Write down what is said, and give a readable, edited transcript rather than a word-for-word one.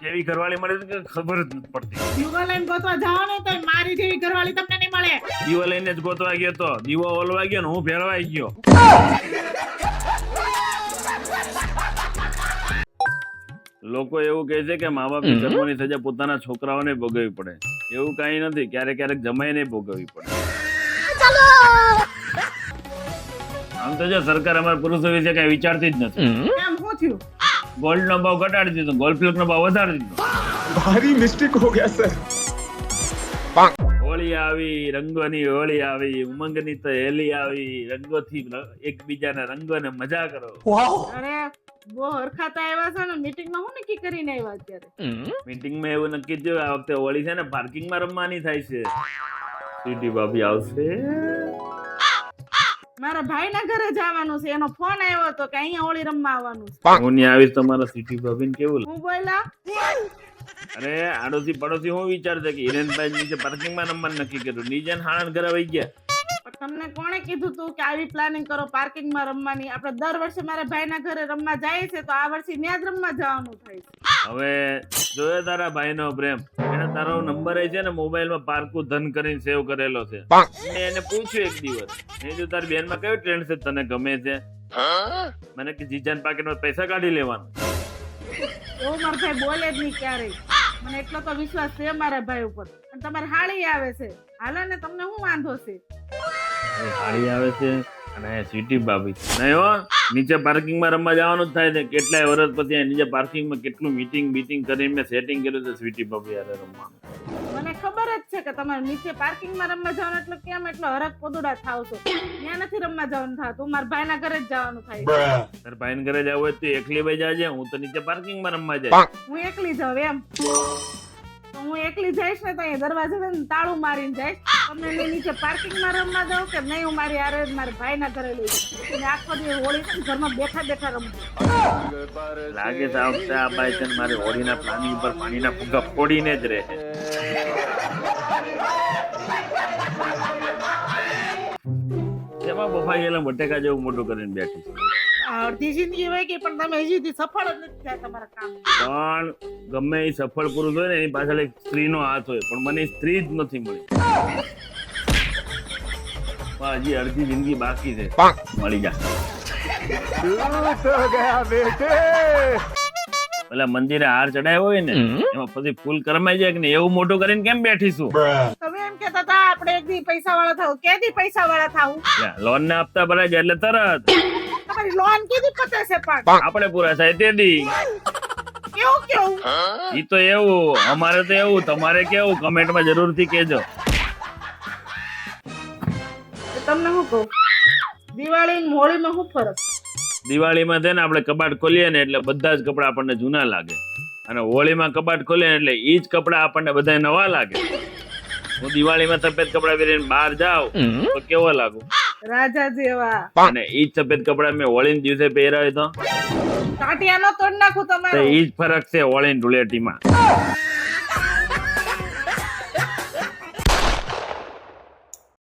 કેવી ઘરવાળી મળે છે કે ખબર જ નથી પડતી. દીવો લઈને ગોતવા જાઓ ને તો મારી જેવી ઘરવાળી તમને નહીં મળે. દીવો લઈને જ ગોતવા ગયો તો દીવો ઓલવા ગયો ને હું ભેળવાઈ ગયો. લોકો એવું કહે છે કે મા બાપની કર્મોની સજા પોતાના છોકરાઓને ભોગવવી પડે. એવું કઈ નથી, ક્યારેક ક્યારેક જમાઈને ભોગવવી પડે. આમ તો જો સરકાર અમારા પુરુષો વિશે કઈ વિચારતી જ નથી. કેમ શું થયું? ગોલ્ડ નો ભાવ ઘટાડી દીધો, ગોલ્ડ ફ્લેક નો ભાવ વધારી દીધો. भारी मिस्टेक हो गया सर. હોળી આવી, રંગોની હોળી આવી, ઉમંગની તો હેલી આવી, રંગોથી એકબીજાના રંગોને મજા કરો. અરે બહુ હરખાતા આવ્યા છો ને, મીટિંગમાં હું નક્કી કરીને આવ્યા અત્યારે? મીટિંગમાં એવું નક્કી થયું આ વખતે હોળી છે ને પાર્કિંગમાં રમવાની થાય છે. સીટી ભાભી આવશે. મારા ભાઈના ઘરે જવાનું છે, એનો ફોન આવ્યો હતો કે અહીંયા હોળી રમવા આવવાનું છે. હું ત્યાં આવીશ તો મારા સીટી ભાભીને કેવું લાગે? હું બોલા અરે આડોશી પડોશી હું વિચારશે કે હિરેનભાઈ નીચે પાર્કિંગમાં રમવાનું નક્કી કર્યું, નીચે હાણ ઘરે વહી ગયા. પણ તમને કોણે કીધું તું કે આવી પ્લાનિંગ કરો પાર્કિંગમાં રમવાની? આપણે દર વર્ષે મારા ભાઈના ઘરે રમવા જાય છે તો આ વર્ષે ત્યાં જ રમવા જવાનું થાય છે. હવે જોયો તારા ભાઈનો પ્રેમ, એને તારો નંબર છે ને મોબાઈલમાં પાર્કુ ધન કરીને સેવ કરેલો છે. મેં એને પૂછ્યું એક દિવસ, મેં જો તારી બેનમાં કયો ટ્રેન્ડ છે તને ગમે છે? મને કે જીજાન પાકેટમાં પૈસા કાઢી લેવાનું. એવું મારા ભાઈ બોલે જ નહીં ક્યારેય. મને એટલો તો વિશ્વાસ છે મારા ભાઈ ઉપર. અને તમારે હાળી આવે છે, હાલો ને, તમને શું વાંધો છે? હાળી આવે છે અને સીટી ભાભી નહીં હો, નીચે પાર્કિંગમાં રમવા જવાનું જ થાય છે. કેટલાય વર્ષ પછી નીચે પાર્કિંગમાં કેટલું મીટિંગ કરીને મેં સેટિંગ કર્યું છે સ્વીટી ભાભી યારે રમવાનું. મને ખબર જ છે કે તમારે નીચે પાર્કિંગમાં રમવા જવાનું એટલે કેમ એટલો હરખ પોદુડા થાવ છો. ત્યાં નથી રમવા જવાનું થતું, મારા ભાઈના ઘરે જ જવાનું થાય. તાર ભાઈને ઘરે જવું હોય તો એકલી ભાઈ જાજે, હું તો નીચે પાર્કિંગમાં રમવા જાય. હું એકલી જાઉં એમ? તો હું એકલી જઈશ ને તો અહીંયા દરવાજે તાળું મારીને જઈશ. તમને નહીં નીચે પાર્કિંગમાં રમવા જાઉં કે નહીં, હું મારી હારે જ મારા ભાઈના ઘરે લઈ જઈશ. આખો દિવસ હોળી છે ને ઘરમાં બેઠા બેઠા રમવું. લાગે છે આ વખતે આ બાઈ છે ને મારી હોળીના પ્લાનિંગ ઉપર પાણીના ફુગ્ગા ફોડીને જ રહે. એમાં બફાઈ ગયેલા બટેકા જેવું મોટું કરીને બેઠી છે. અડધી જિંદગી વહી ગઈ પણ તમે હજી સુધી સફળ જ નથી થયા તમારા કામ. પણ ગમે એ સફળ પુરુષ હોય ને એની પાછળ એક સ્ત્રીનો હાથ હોય, પણ મને સ્ત્રી જ નથી મળી. હજી અડધી જિંદગી બાકી છે, મળી જા. પેલા મંદિરે હાર ચડાયો હોય ને એમાં પછી ફૂલ કરમાઈ જાય કે એવું મોટું કરીને કેમ બેઠીશું? તમે એમ કેતા હતા આપણે એક દી પૈસા વાળા થાવ. કેદી પૈસા વાળા થાવું? લોન ના હપ્તા ભરાય જાય એટલે તરત. તમારી લોન કેદી પતે છે? પણ આપણે પૂરા થાય તેથી. કેવું કેવું? ઈ તો એવું, અમારે તો એવું, તમારે કેવું? કમેન્ટમાં જરૂરથી કહેજો. તમને શું કહું, દિવાળી અને હોળીમાં શું ફરક? દિવાળીમાં છે ને આપણે કબાટ ખોલીએ ને એટલે બધા જ કપડા આપણને જૂના લાગે, અને હોળીમાં કબાટ ખોલીએ ને એટલે ઈ જ કપડા આપણને બધા નવા લાગે. હું દિવાળીમાં સફેદ કપડા પહેરીને બહાર જાઉં તો કેવો લાગુ? રાજા જેવા. અને ઈ જ સફેદ કપડા મેં હોળીના દિવસે પહેર્યા હોય તો કાટિયાનો તોડ નાખું તમારો. ઈ જ ફરક છે હોળી ધૂળેટીમાં.